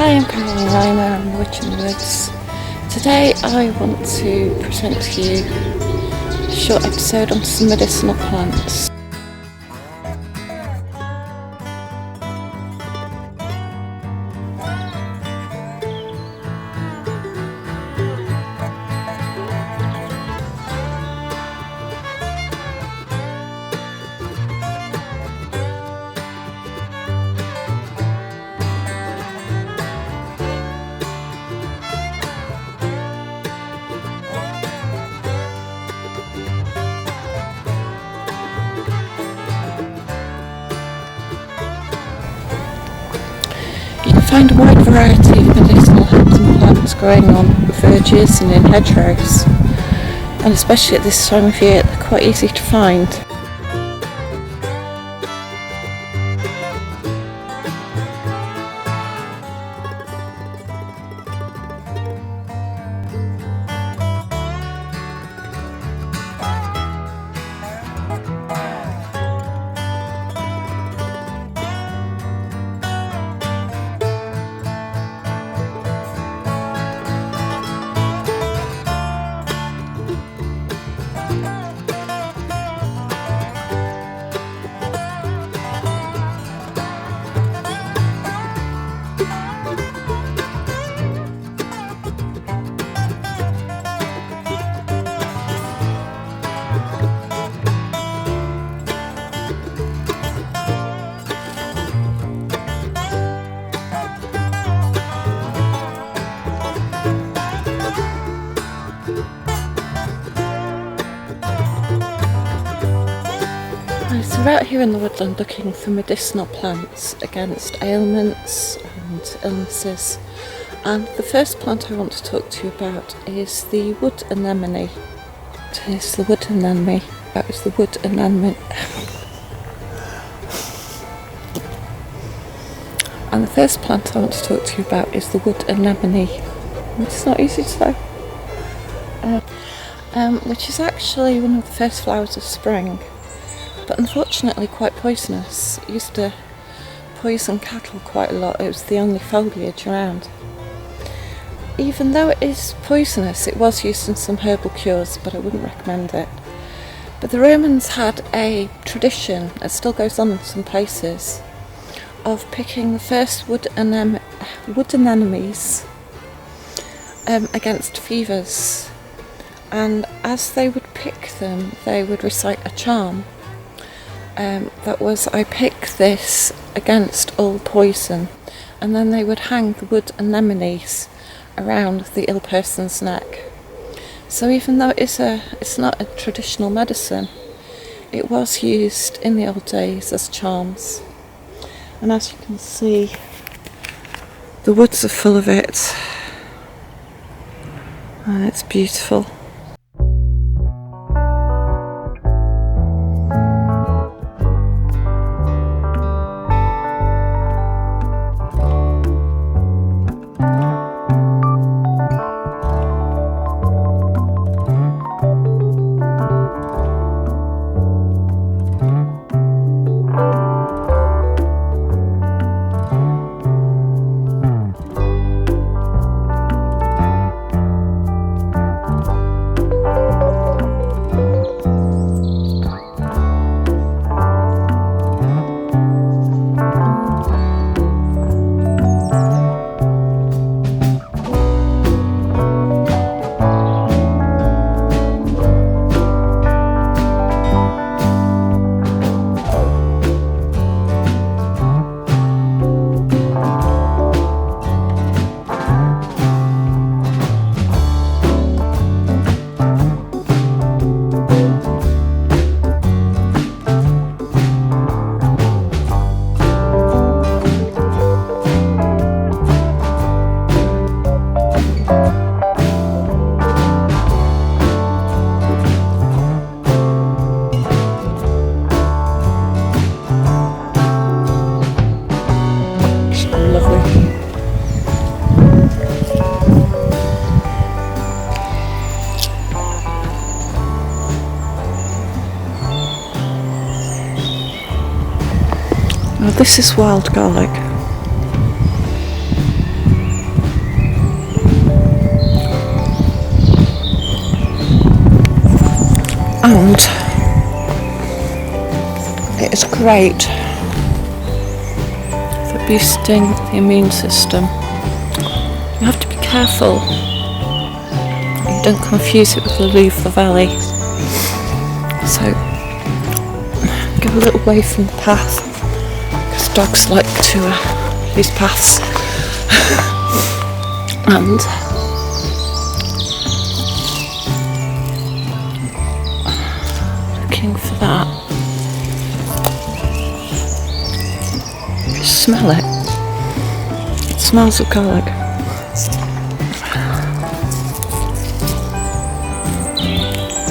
Hi, I'm Caroline. I'm a witch in the woods. Today I want to present to you a short episode on some medicinal plants. You can find a wide variety of medicinal herbs and plants growing on verges and in hedgerows, and especially at this time of year they're quite easy to find. So we're out here in the woodland looking for medicinal plants against ailments and illnesses, and the first plant I want to talk to you about is the wood anemone. It's the wood anemone. That is the wood anemone. And the first plant I want to talk to you about is the wood anemone. It's not easy to say. Which is actually one of the first flowers of spring, but unfortunately quite poisonous. It used to poison cattle quite a lot. It was the only foliage around. Even though it is poisonous, it was used in some herbal cures, but I wouldn't recommend it. But the Romans had a tradition, it still goes on in some places, of picking the first wood anemones against fevers. And as they would pick them, they would recite a charm. That was, I pick this against all poison. And then they would hang the wood anemones around the ill person's neck. So even though it's not a traditional medicine, it was used in the old days as charms. And as you can see, the woods are full of it. And it's beautiful. Now this is wild garlic. is great for boosting the immune system. You have to be careful you don't confuse it with the Lou of the Valley. So go a little way from the path, because dogs like to use paths. And looking for that. Smell it. It smells of garlic.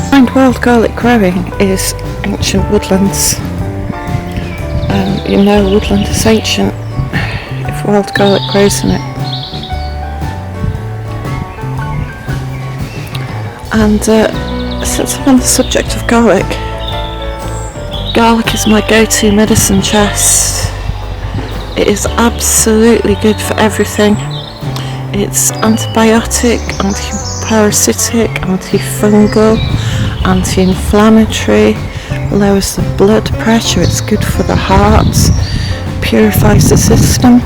Find wild garlic growing is ancient woodlands. You know woodland is ancient if wild garlic grows in it. And since I'm on the subject of garlic is my go-to medicine chest. It is absolutely good for everything. It's antibiotic, anti-parasitic, antifungal, anti-inflammatory, lowers the blood pressure, it's good for the heart, purifies the system.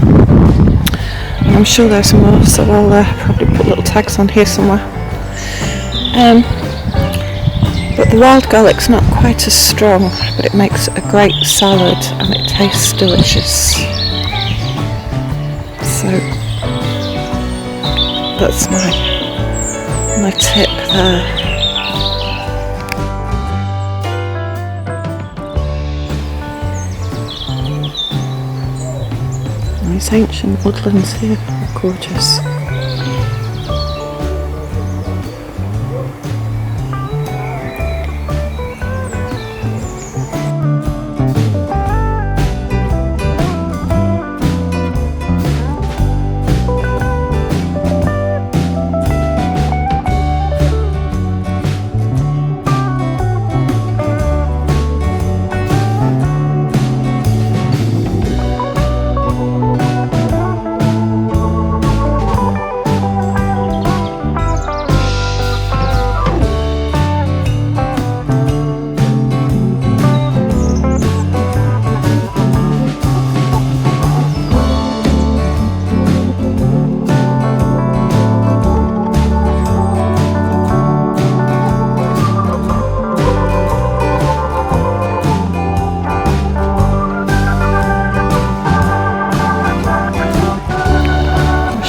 And I'm sure there's more, so I'll probably put little tags on here somewhere. But the wild garlic's not quite as strong, but it makes a great salad and it tastes delicious. So that's my tip there. These ancient woodlands here are gorgeous.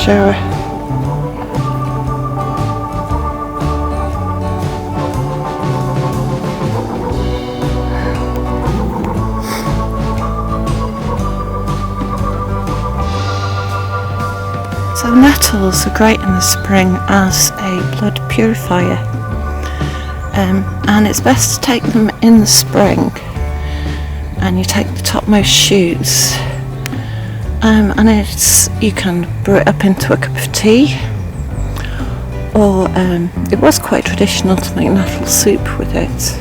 Shower. So nettles are great in the spring as a blood purifier, and it's best to take them in the spring, and you take the topmost shoots. And you can brew it up into a cup of tea, or it was quite traditional to make nettle soup with it.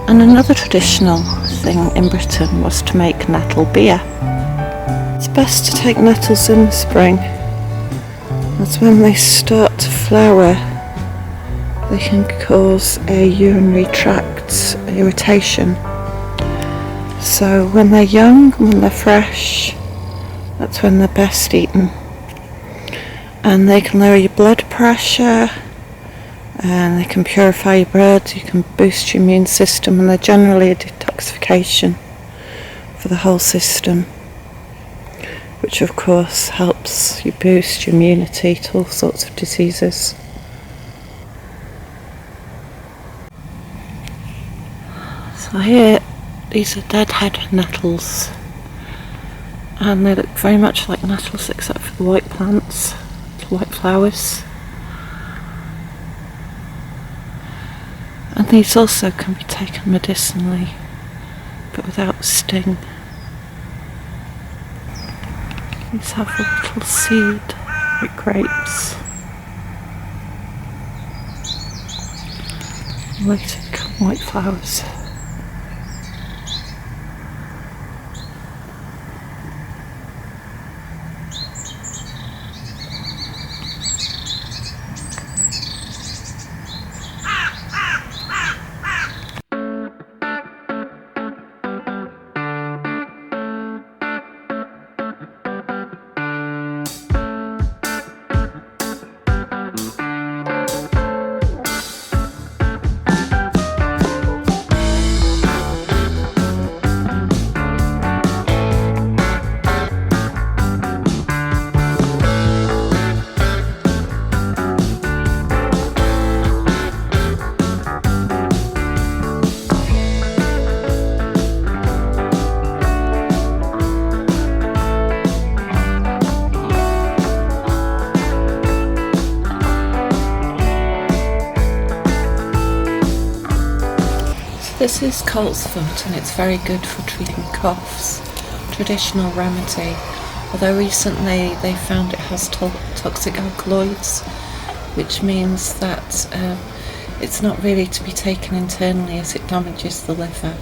And another traditional thing in Britain was to make nettle beer. It's best to take nettles in the spring. That's when they start to flower. They can cause a urinary tract irritation. So when they're young, when they're fresh, that's when they're best eaten. And they can lower your blood pressure, and they can purify your blood, you can boost your immune system, and they're generally a detoxification for the whole system, which of course helps you boost your immunity to all sorts of diseases. So here, these are deadhead nettles. And they look very much like nettles except for the white plants, the white flowers. And these also can be taken medicinally, but without sting. These have a little seed, like grapes. Later become white flowers. This is Coltsfoot and it's very good for treating coughs. Traditional remedy, although recently they found it has toxic alkaloids, which means that it's not really to be taken internally as it damages the liver.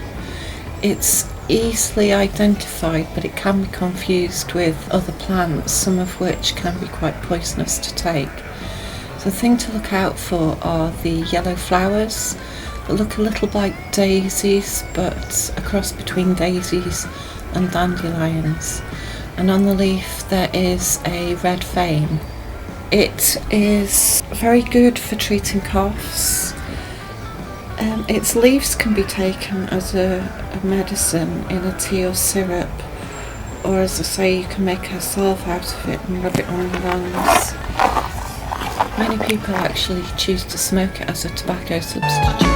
It's easily identified, but it can be confused with other plants, some of which can be quite poisonous to take. So the thing to look out for are the yellow flowers that look a little like daisies, but a cross between daisies and dandelions. And on the leaf there is a red vein. It is very good for treating coughs. Its leaves can be taken as a medicine in a tea or syrup, or as I say, you can make a salve out of it and rub it on the lungs. Many people actually choose to smoke it as a tobacco substitute.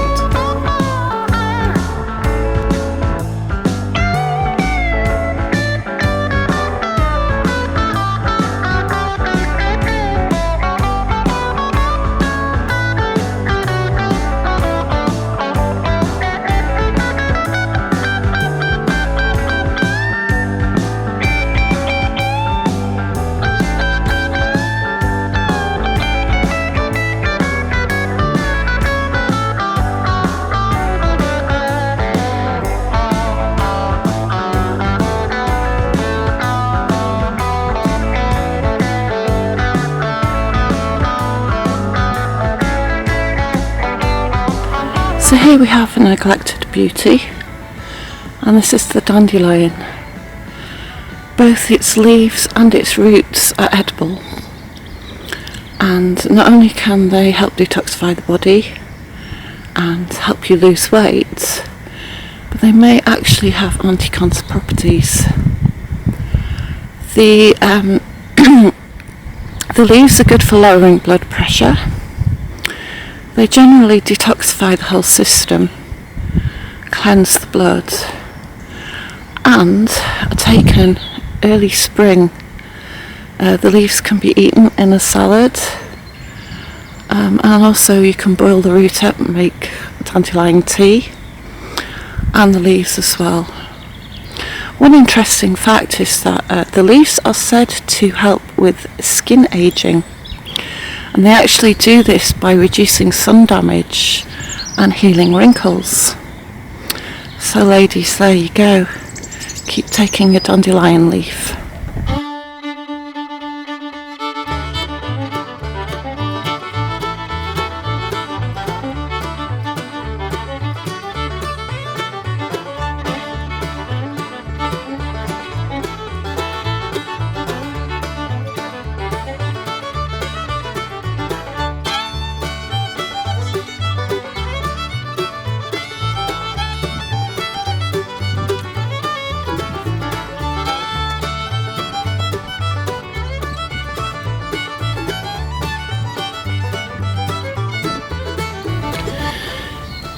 So here we have a neglected beauty, and this is the dandelion. Both its leaves and its roots are edible, and not only can they help detoxify the body and help you lose weight, but they may actually have anti-cancer properties. The the leaves are good for lowering blood pressure. They generally detoxify the whole system, cleanse the blood, and are taken early spring. The leaves can be eaten in a salad, and also you can boil the root up and make dandelion tea, and the leaves as well. One interesting fact is that the leaves are said to help with skin aging. And they actually do this by reducing sun damage and healing wrinkles. So ladies, there you go. Keep taking a dandelion leaf.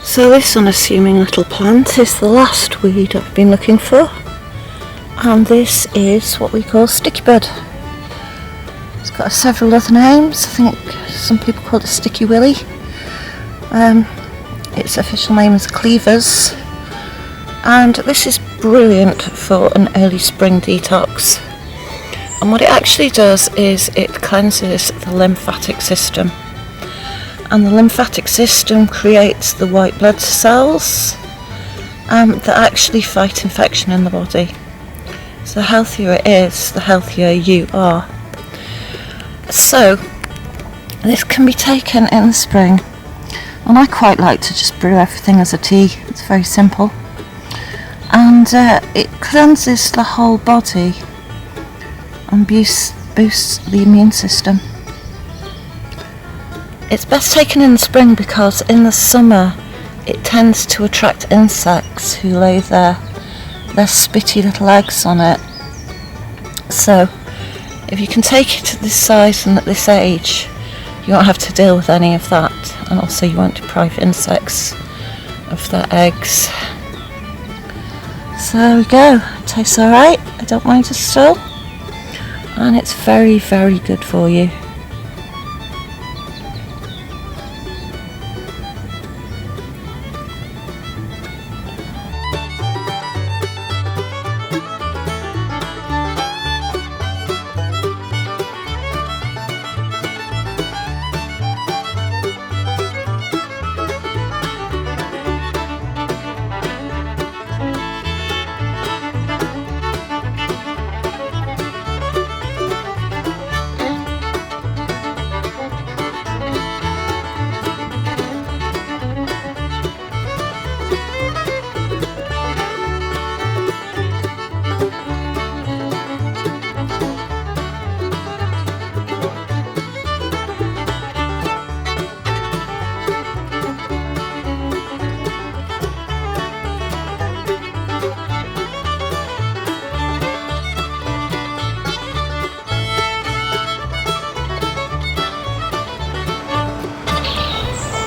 So this unassuming little plant is the last weed I've been looking for, and this is what we call sticky bud. It's got several other names. I think some people call it sticky willy. Its official name is Cleavers, and this is brilliant for an early spring detox. And what it actually does is it cleanses the lymphatic system. And the lymphatic system creates the white blood cells that actually fight infection in the body. So the healthier it is, the healthier you are. So this can be taken in the spring, and I quite like to just brew everything as a tea. It's very simple, and it cleanses the whole body and boosts the immune system. It's best taken in the spring because in the summer it tends to attract insects who lay their spitty little eggs on it. So if you can take it at this size and at this age, you won't have to deal with any of that, and also you won't deprive insects of their eggs. So there we go. It tastes alright, I don't mind at all, and it's very, very good for you.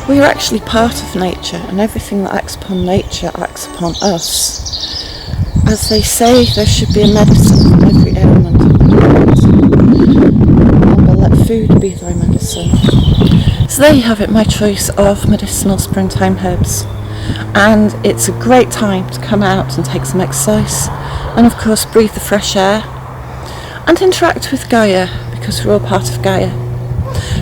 We are actually part of nature, and everything that acts upon nature acts upon us. As they say, there should be a medicine for every ailment of the world. Remember, let food be thy medicine. So there you have it, my choice of medicinal springtime herbs. And it's a great time to come out and take some exercise, and of course breathe the fresh air and interact with Gaia, because we're all part of Gaia.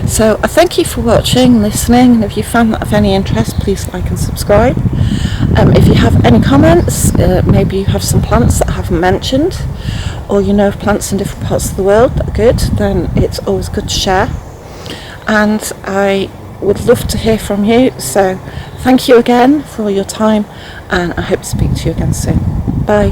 So I thank you for watching, listening, and if you found that of any interest, please like and subscribe. If you have any comments, maybe you have some plants that I haven't mentioned, or you know of plants in different parts of the world that are good, then it's always good to share. And I would love to hear from you, so thank you again for all your time, and I hope to speak to you again soon. Bye.